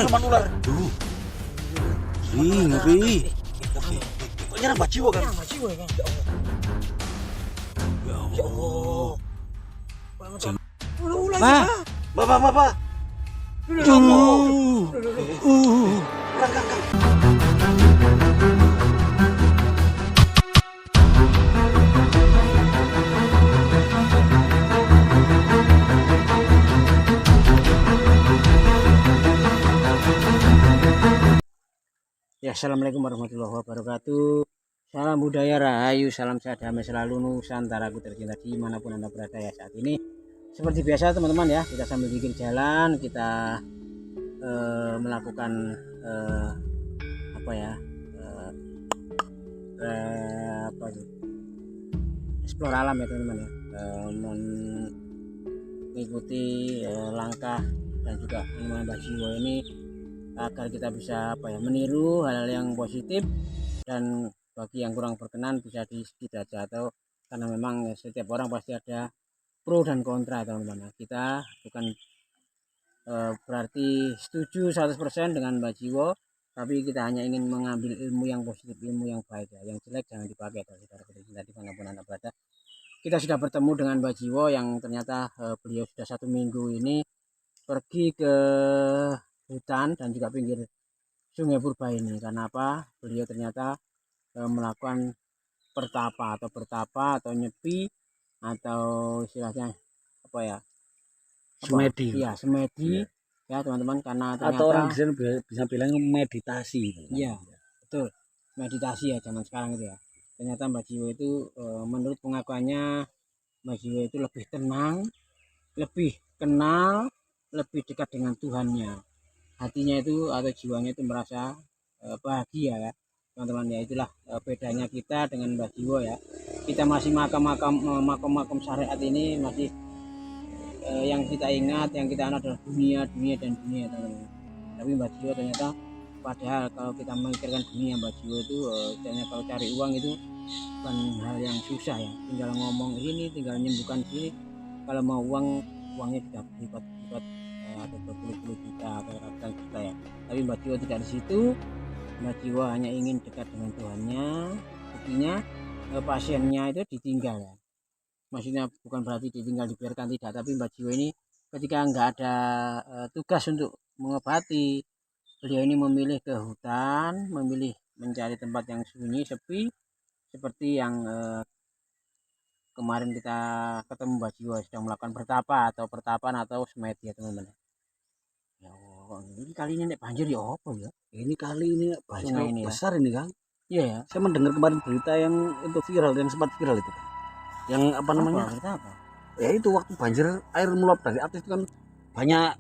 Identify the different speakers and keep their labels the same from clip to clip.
Speaker 1: siluman ular.
Speaker 2: Ngeri.
Speaker 1: Kok nyerang Mbak Jiwo, Kang?
Speaker 3: Mbak Jiwo ya, Kang.
Speaker 1: Ya Allah.
Speaker 3: Ular
Speaker 2: Pak.
Speaker 3: ya.
Speaker 1: Bapak. Kang.
Speaker 3: Ya, assalamualaikum warahmatullahi wabarakatuh. Salam budaya rahayu, salam sehat damai selalu Nusantaraku tercinta dimanapun anda berada ya saat ini. Seperti biasa teman-teman ya, kita sambil pikir jalan, kita melakukan explore alam ya teman-teman ya, mengikuti langkah dan juga animal Mbak Jiwo ini agar kita bisa meniru hal-hal yang positif, dan bagi yang kurang berkenan bisa di skip aja, atau karena memang setiap orang pasti ada pro dan kontra teman-teman. Kita bukan berarti setuju 100% dengan Mbak Jiwo, tapi kita hanya ingin mengambil ilmu yang positif, ilmu yang baik ya. Yang jelek jangan dipakai saudara tercinta dimanapun anda berada. Kita sudah bertemu dengan Mbak Jiwo yang ternyata beliau sudah 1 minggu ini pergi ke hutan dan juga pinggir Sungai Purba ini. Karena apa? Beliau ternyata melakukan bertapa atau nyepi, atau istilahnya
Speaker 2: Semedi.
Speaker 3: Iya, semedi ya teman-teman, karena ternyata
Speaker 2: Atau orang bisa bilang meditasi.
Speaker 3: Iya, betul. Meditasi ya zaman sekarang itu ya. Ternyata Mbak Jiwo itu menurut pengakuannya Mbak Jiwo itu lebih tenang, lebih kenal, lebih dekat dengan Tuhannya. Hatinya itu atau jiwanya itu merasa bahagia ya teman-teman ya. Itulah bedanya kita dengan Mbak Jiwo ya. Kita masih makam syariat ini masih yang kita ingat, yang kita adalah dunia teman-teman. Tapi Mbak Jiwo ternyata, padahal kalau kita memikirkan dunia, Mbak Jiwo itu ternyata kalau cari uang itu bukan hal yang susah ya. Tinggal ngomong ini, tinggal nyembuhkan sini. Kalau mau uangnya sudah berlipat-lipat, atau berpuluh-puluh juta atau ratusan juta ya. Tapi Mbak Jiwo tidak di situ. Mbak Jiwo hanya ingin dekat dengan Tuhannya. Buktinya pasiennya itu ditinggal ya. Maksudnya bukan berarti ditinggal dibiarkan, tidak, tapi Mbak Jiwo ini ketika nggak ada tugas untuk mengobati, beliau ini memilih ke hutan, memilih mencari tempat yang sunyi, sepi, seperti yang kemarin kita ketemu Mbak Jiwo sedang melakukan bertapa atau pertapan atau semedi ya teman-teman. Ya Allah, ini kali ini banjir ya apa ya?
Speaker 2: Ini kali ini banjir
Speaker 3: Sungai ini
Speaker 2: besar ini, Kang.
Speaker 3: Iya ya.
Speaker 2: Saya mendengar kemarin berita yang itu viral, yang sempat viral itu, Kang. Yang apa namanya?
Speaker 3: Berita apa?
Speaker 2: Ya itu waktu banjir air meluap dari atas itu kan banyak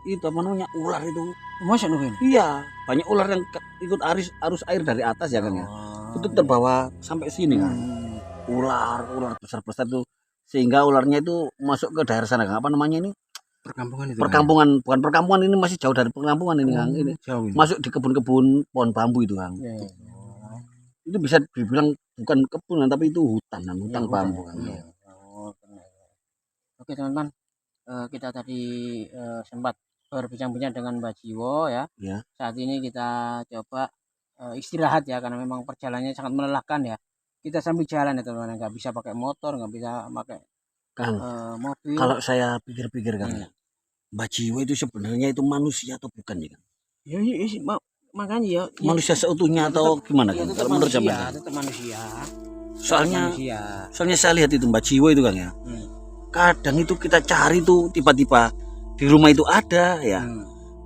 Speaker 2: itu apa namanya, ular itu.
Speaker 3: Masa nungguin?
Speaker 2: Iya, banyak ular yang ikut arus air dari atas ya, Kang ya. Itu terbawa sampai sini kan. Ular besar-besar itu, sehingga ularnya itu masuk ke daerah sana, Kang. Apa namanya ini?
Speaker 1: Perkampungan itu.
Speaker 2: Perkampungan, bukan perkampungan, ini masih jauh dari perkampungan ini, Kang. Ini
Speaker 1: Jauh ini.
Speaker 2: masuk di kebun-kebun pohon bambu itu, Kang.
Speaker 3: Ya.
Speaker 2: Itu bisa dibilang bukan kebun tapi itu hutan bambu, Kang.
Speaker 3: Iya. Oke teman-teman, kita tadi sempat berbincang-bincang dengan Mbak Jiwo ya.
Speaker 2: Ya.
Speaker 3: Saat ini kita coba istirahat ya, karena memang perjalanannya sangat melelahkan ya. Kita sambil jalan ya teman-teman, nggak bisa pakai motor, nggak bisa pakai
Speaker 2: Kang,
Speaker 3: mobil.
Speaker 2: kalau saya pikir-pikir, Kang, ya, Mbak Jiwo itu sebenarnya itu manusia atau bukan ya, Kang?
Speaker 3: Ya, makanya ya.
Speaker 2: Manusia seutuhnya atau gimana,
Speaker 3: Ya,
Speaker 2: Kang?
Speaker 3: tetap
Speaker 2: Kalau menurut
Speaker 3: manusia,
Speaker 2: saya,
Speaker 3: tetap manusia.
Speaker 2: soalnya saya lihat itu Mbak Jiwo itu, Kang ya. Kadang itu kita cari tuh tiba-tiba di rumah itu ada ya.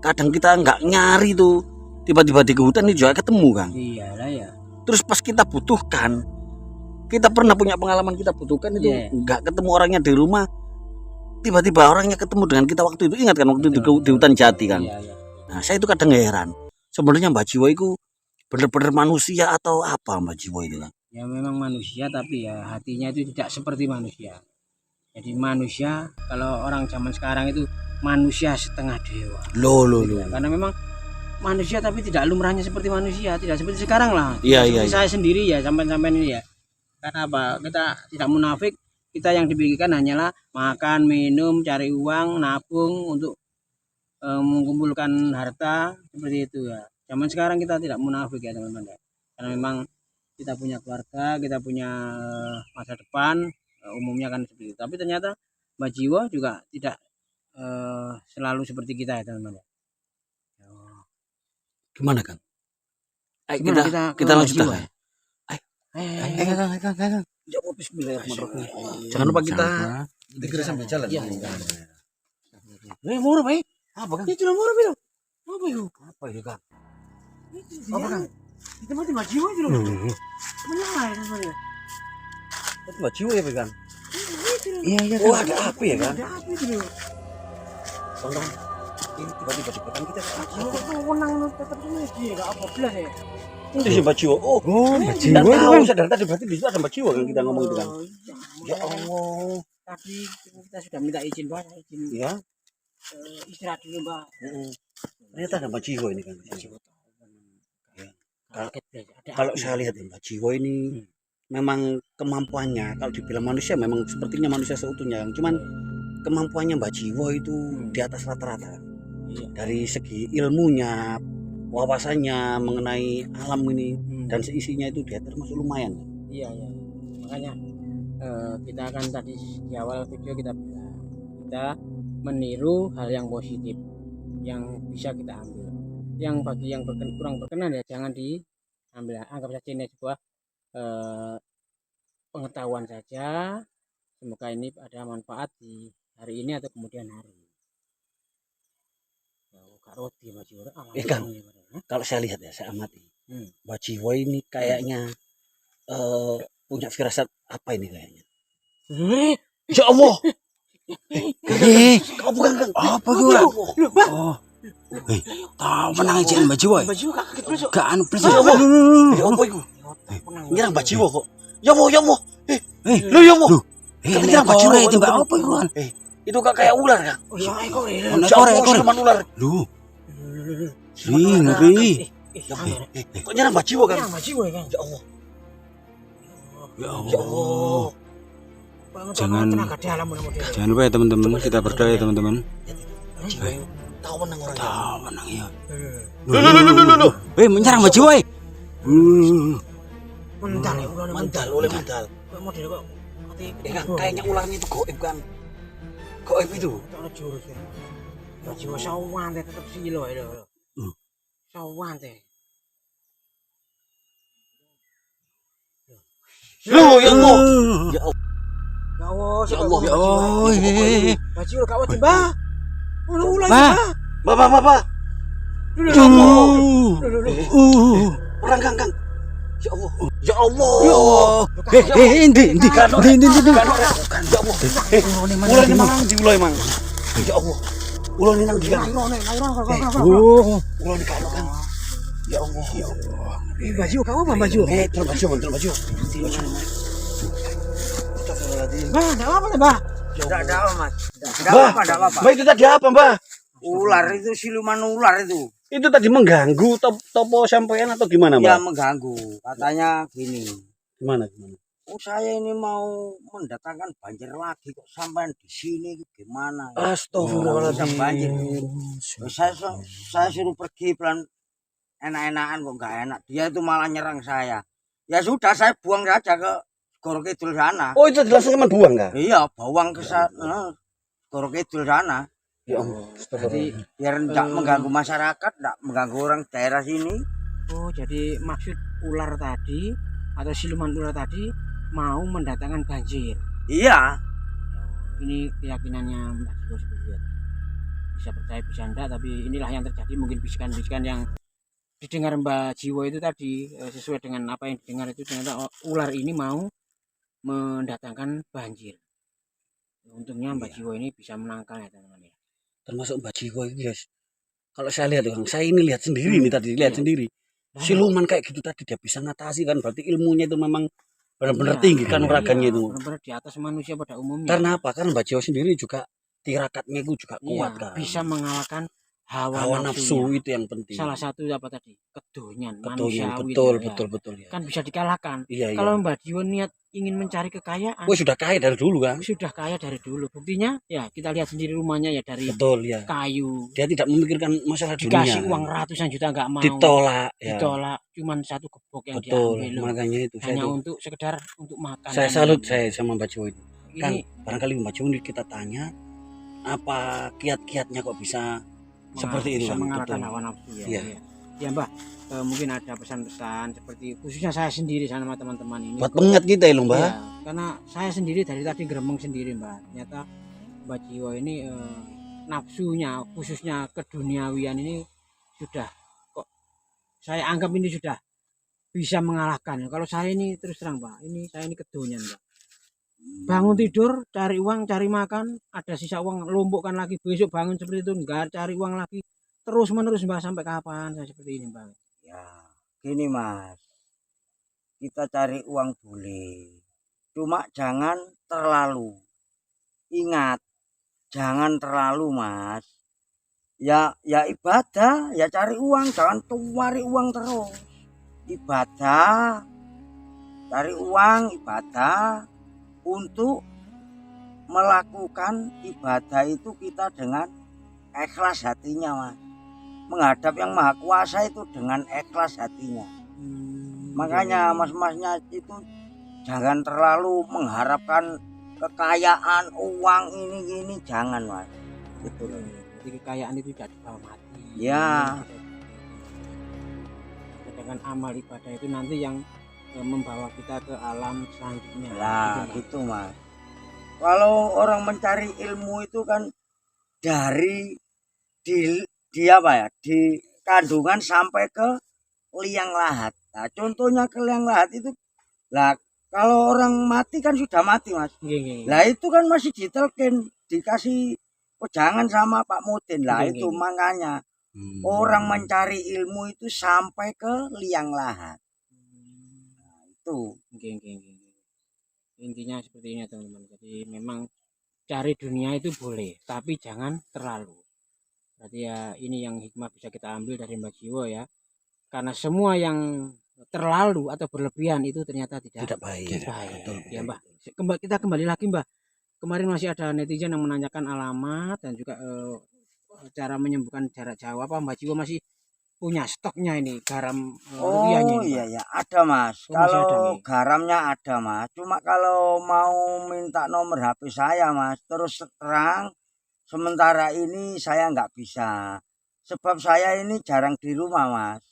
Speaker 2: Kadang kita nggak nyari tuh tiba-tiba di hutan ini juga ketemu, Kang.
Speaker 3: Iya lah ya.
Speaker 2: Terus pas kita butuhkan, kita pernah punya pengalaman kita butuhkan itu nggak ketemu orangnya di rumah, tiba-tiba orangnya ketemu dengan kita waktu itu. Ingat kan waktu itu di hutan Jati, Kang.
Speaker 3: Iya.
Speaker 2: Nah saya itu kadang heran, sebenarnya Mbak Jiwo itu benar-benar manusia atau apa Mbak Jiwo itu, Kang?
Speaker 3: Ya memang manusia, tapi ya hatinya itu tidak seperti manusia. Jadi manusia, kalau orang zaman sekarang itu manusia setengah dewa.
Speaker 2: Loh.
Speaker 3: Karena memang manusia tapi tidak lumrahnya seperti manusia, tidak seperti sekarang lah.
Speaker 2: Iya.
Speaker 3: Saya sendiri ya, sampai ini ya. Karena apa? Kita tidak munafik. Kita yang dipikirkan hanyalah makan, minum, cari uang, nabung untuk mengumpulkan harta seperti itu ya. Zaman sekarang kita tidak munafik ya teman-teman ya. Karena memang kita punya keluarga, kita punya masa depan, umumnya kan seperti itu. Tapi ternyata Mbak Jiwo juga tidak selalu seperti kita ya teman-teman ya.
Speaker 2: Gimana Kang? Ayo
Speaker 3: Gimana
Speaker 2: kita
Speaker 3: ke
Speaker 2: lanjut
Speaker 3: Mbak Jiwo
Speaker 2: lah.
Speaker 3: ya?
Speaker 2: Kang. Ya, bismillahirrahmanirrahim. Jangan lupa kita dikira sambil jalan.
Speaker 3: Iya.
Speaker 2: Murah, Pak. Apa Kang?
Speaker 3: Itu murah itu. Apa itu?
Speaker 2: Apa itu Kang?
Speaker 3: Apa kan? Itu mati Mbak Jiwo itu loh. Menyala ya teman-teman ya.
Speaker 2: Itu Mbak Jiwo ya, Kang?
Speaker 3: Iya iya.
Speaker 2: Oh, ada api ya kan?
Speaker 3: Ada api itu loh.
Speaker 2: Bang, ini tiba-tiba di depan kita.
Speaker 3: Kalau menang tetap sama dia, enggak apa belas ya.
Speaker 2: Itu si Mbak Jiwo. Oh,
Speaker 3: Mbak
Speaker 2: Jiwo. Tahu sadar tadi berarti di situ ada Mbak Jiwo kan kita ngomong itu kan.
Speaker 3: Ya Allah. Tadi kita sudah minta izin Mbak, izin
Speaker 2: Iya.
Speaker 3: istirahat dulu Mbak.
Speaker 2: Ternyata ada Mbak Jiwo ini kan.
Speaker 3: Kaget deh, ada
Speaker 2: Kalau
Speaker 3: api.
Speaker 2: saya lihat ya, Mbak Jiwo ini memang kemampuannya kalau dibilang manusia memang sepertinya manusia seutuhnya. Cuman kemampuannya Mbak Jiwo itu di atas rata-rata.
Speaker 3: Iya.
Speaker 2: Dari segi ilmunya, wawasannya mengenai alam ini dan seisinya itu dia termasuk lumayan.
Speaker 3: Iya iya. Makanya kita akan tadi di awal video kita bilang kita meniru hal yang positif yang bisa kita ambil. Yang bagi yang kurang berkenan ya jangan diambil. Anggap saja ini sebuah pengetahuan saja. Semoga ini ada manfaat di hari ini atau kemudian hari. Kak Roti Mbak Jiwo.
Speaker 2: Kang, kalau saya lihat ya, saya amati. Mbak Jiwo ini kayaknya punya firasat apa ini kayaknya? Ya Allah. Kau bukan Kang. Apa itu? Oh. Tahu menang aja Mbak Jiwo.
Speaker 3: Mbak Jiwo kaget terus.
Speaker 2: Gak anu plus. Ya Allah. Ya apa itu? Nyerang Mbak Jiwo kok. Ya Allah, ya Allah. Lu ya Allah. Nyerang Mbak Jiwo itu Mbak apa itu kan? Itu kayak ular Kang.
Speaker 3: Oh ya ekor ya.
Speaker 2: Ekor ular. Lu. Ngeri. Kok nyerang Mbak Jiwo kan?
Speaker 3: Mbak Jiwo ya Kang.
Speaker 2: Ya Allah.
Speaker 1: Ya
Speaker 2: Ya Allah.
Speaker 1: Jangan-
Speaker 3: tenaga dalam mudah-mudahan.
Speaker 1: Jangan lupa ya teman-teman, kita berdoa ya teman-teman.
Speaker 2: Mbak Jiwo tahu menang orangnya.
Speaker 1: Tahu menang ya.
Speaker 2: Lu.
Speaker 1: Menyerang Mbak Jiwo.
Speaker 3: Mental ya ular
Speaker 2: Mantal oleh mantal.
Speaker 3: model kok.
Speaker 2: Kang, kayaknya ularnya itu goib kan? Goib itu.
Speaker 3: Ono jurus ya. Mbak Jiwo sawan teh tetep silo ya lho. Sawan teh.
Speaker 2: Lu ya Allah. Ya Allah.
Speaker 3: Ya Allah,
Speaker 2: Ya Allah.
Speaker 1: Ya Allah.
Speaker 3: Mbak Jiwo gak wedi, Mbak. Ono ular
Speaker 1: Mbak.
Speaker 3: Mbak.
Speaker 2: Bapak. Ya Allah. Orang Kang. Ya Allah. Ya Allah.
Speaker 1: Ya Allah. Endi.
Speaker 2: Ya Allah. Ular ini mang di ular emang. Ya Allah. Ular ini nang di Kang.
Speaker 1: Oh.
Speaker 2: Ular di Kang. Ya Allah. Ya Allah.
Speaker 3: Mbak Jiwo kamu apa Mbak Jiwo?
Speaker 2: Terus baju. Astagfirullahaladzim.
Speaker 3: Mbak, enggak apa-apa, Mbak.
Speaker 4: Enggak ada apa, Mas. Enggak
Speaker 2: Mbak,
Speaker 4: apa-apa, enggak apa-apa.
Speaker 2: Mbak itu tadi apa, Mbak?
Speaker 4: Ular itu siluman ular itu.
Speaker 2: Itu tadi mengganggu topo sampean atau gimana,
Speaker 4: Ya
Speaker 2: Mbak?
Speaker 4: mengganggu. Katanya gini.
Speaker 2: Gimana?
Speaker 4: Oh, saya ini mau mendatangkan banjir lagi kok sampai di sini gimana?
Speaker 2: Astagfirullahaladzim.
Speaker 4: Banjir. Saya suruh pergi pelan enak-enakan kok enggak enak. Dia itu malah nyerang saya. Ya sudah saya buang saja ke Goro Kidul sana.
Speaker 2: Oh, itu jelas teman buang enggak?
Speaker 4: Iya, bawang ke sana. Goro Kidul sana.
Speaker 2: Ya Allah.
Speaker 3: Jadi
Speaker 4: Biar tidak mengganggu masyarakat, tidak mengganggu orang daerah sini.
Speaker 3: oh jadi maksud ular tadi atau siluman ular tadi mau mendatangkan banjir.
Speaker 4: Iya.
Speaker 3: Ini keyakinannya Mbak Jiwo seperti itu. Bisa percaya bisa enggak, tapi inilah yang terjadi. Mungkin bisikan-bisikan yang didengar Mbak Jiwo itu tadi sesuai dengan apa yang didengar itu ternyata ular ini mau mendatangkan banjir. Untungnya Mbak Jiwo ini bisa menangkal ya teman-teman ya.
Speaker 2: Termasuk Mbak Jiwo ini, guys. Kalau saya lihat, Kang, saya ini lihat sendiri nih tadi, lihat sendiri. Siluman kayak gitu tadi dia bisa ngatasi kan, berarti ilmunya itu memang benar-benar
Speaker 3: Iya,
Speaker 2: tinggi kan
Speaker 3: iya,
Speaker 2: uragannya itu.
Speaker 3: benar-benar di atas manusia pada umumnya.
Speaker 2: Karena apa? Karena Mbak Jiwo sendiri juga tirakatnya itu juga
Speaker 3: Iya,
Speaker 2: kuat kan.
Speaker 3: bisa mengalahkan hawa
Speaker 2: nafsu
Speaker 3: nafsunya.
Speaker 2: itu yang penting.
Speaker 3: Salah satu apa tadi? Kedonyan,
Speaker 2: Kedonyan,
Speaker 3: manusiawi
Speaker 2: betul,
Speaker 3: itu, ya.
Speaker 2: betul ya.
Speaker 3: Kan bisa dikalahkan.
Speaker 2: Iya,
Speaker 3: Kalau
Speaker 2: iya.
Speaker 3: Mbak Jiwo niat ingin mencari kekayaan,
Speaker 2: Wah, sudah kaya dari dulu kan?
Speaker 3: sudah kaya dari dulu. Buktinya ya kita lihat sendiri rumahnya ya dari
Speaker 2: Betul ya.
Speaker 3: kayu.
Speaker 2: Dia tidak memikirkan masalah
Speaker 3: Dikasih
Speaker 2: dunia.
Speaker 3: uang ratusan juta nggak mau.
Speaker 2: Ditolak ya.
Speaker 3: Ditolak, cuman satu gebok yang
Speaker 2: Betul,
Speaker 3: diambil loh.
Speaker 2: makanya itu
Speaker 3: Hanya
Speaker 2: saya
Speaker 3: untuk sekedar untuk makan.
Speaker 2: saya salut saya sama Mbak Jiwo itu. Kan
Speaker 3: Ini
Speaker 2: barangkali Mbak Jiwo kita tanya apa kiat-kiatnya kok bisa seperti itu
Speaker 3: bisa
Speaker 2: kan?
Speaker 3: mengalahkan
Speaker 2: Betul.
Speaker 3: hawa nafsu ya.
Speaker 2: Iya.
Speaker 3: Ya Mbak, mungkin ada pesan-pesan seperti khususnya saya sendiri sama teman-teman ini.
Speaker 2: Buat pengingat kita ya loh Mbak.
Speaker 3: Iya, karena saya sendiri dari tadi gremeng sendiri Mbak. Ternyata Mbak Jiwo ini nafsunya khususnya keduniawian ini sudah kok saya anggap ini sudah bisa mengalahkan. Kalau saya ini terus terang Mbak, saya ini kedonyan Mbak. Bangun tidur, cari uang, cari makan, ada sisa uang, lombokkan lagi, besok bangun seperti itu, enggak cari uang lagi, terus menerus Mbak, sampai kapan saya seperti ini Mbak?
Speaker 4: Ya, gini Mas, kita cari uang boleh, cuma jangan terlalu. Ingat, jangan terlalu Mas. Ya ibadah, ya cari uang, jangan cari uang terus. Ibadah, cari uang, ibadah. Untuk melakukan ibadah itu kita dengan ikhlas hatinya Mas. Menghadap yang maha kuasa itu dengan ikhlas hatinya. Makanya mas-masnya itu jangan terlalu mengharapkan kekayaan, uang ini jangan Mas. Gitu loh.
Speaker 3: Jadi kekayaan itu tidak dibawa mati.
Speaker 4: Ya.
Speaker 3: Sedangkan amal ibadah itu nanti yang membawa kita ke alam selanjutnya.
Speaker 4: Lah gitu Mas. Kalau orang mencari ilmu itu kan dari di apa ya, di kandungan sampai ke liang lahat. Nah, contohnya ke liang lahat itu, lah kalau orang mati kan sudah mati Mas. Lah itu kan masih ditelkin, dikasih pejangan sama Pak Mutin. Lah itu makanya orang mencari ilmu itu sampai ke liang lahat.
Speaker 3: Intinya seperti ini teman-teman. Jadi memang cari dunia itu boleh, tapi jangan terlalu. Berarti ya ini yang hikmah bisa kita ambil dari Mbak Jiwo ya. Karena semua yang terlalu atau berlebihan itu ternyata tidak
Speaker 2: baik.
Speaker 3: Ya Mbak. Kita kembali lagi Mbak. Kemarin masih ada netizen yang menanyakan alamat dan juga cara menyembuhkan jarak jauh. Apa Mbak Jiwo masih punya stoknya ini garam rupiahnya ini,
Speaker 4: iya ada Mas. Kalau garamnya ada Mas. Cuma kalau mau minta nomor HP saya Mas, terus terang sementara ini saya nggak bisa. Sebab saya ini jarang di rumah Mas.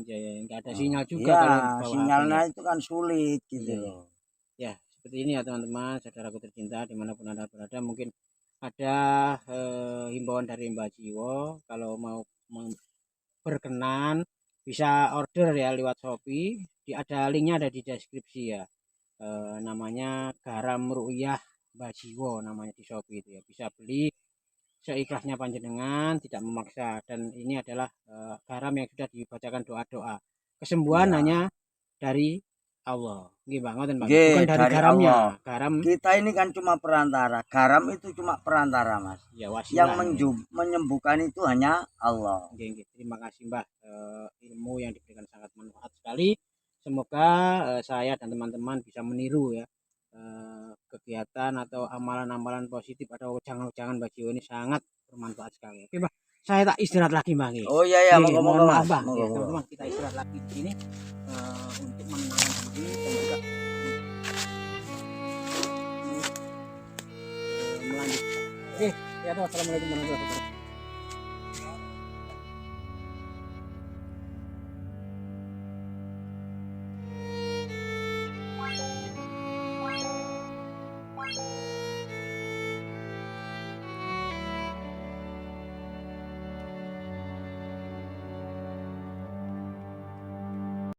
Speaker 3: Ya, nggak ada sinyal juga.
Speaker 4: Ya, sinyalnya itu kan sulit gitu loh.
Speaker 3: Ya, seperti ini ya teman-teman, saudaraku tercinta dimanapun Anda berada. Mungkin ada himbauan dari Mbak Jiwo kalau mau berkenan bisa order ya lewat Shopee. Ada linknya ada di deskripsi ya. Namanya garam ru'yah Mbak Jiwo namanya di Shopee itu ya. Bisa beli seikhlasnya panjenengan, tidak memaksa. Dan ini adalah garam yang sudah dibacakan doa-doa. Kesembuhan hanya dari Allah. Bukan dari garamnya.
Speaker 4: Allah.
Speaker 3: Garam
Speaker 4: kita ini kan cuma perantara. Garam itu cuma perantara Mas.
Speaker 3: Ya, wasilah.
Speaker 4: Yang menyembuhkan itu hanya Allah.
Speaker 3: Terima kasih Mbak. Ilmu yang diberikan sangat manfaat sekali. Semoga saya dan teman-teman bisa meniru ya kegiatan atau amalan-amalan positif atau jangan-jangan Mbak Jiwo ini sangat bermanfaat sekali. Oke Mbak, saya tak istirahat lagi Mbak.
Speaker 4: Oh iya
Speaker 3: mohon maaf Mbak. Teman-teman kita istirahat lagi di sini untuk menenangkan diri dan juga melanjutkan. Oke, ya assalamualaikum warahmatullahi wabarakatuh.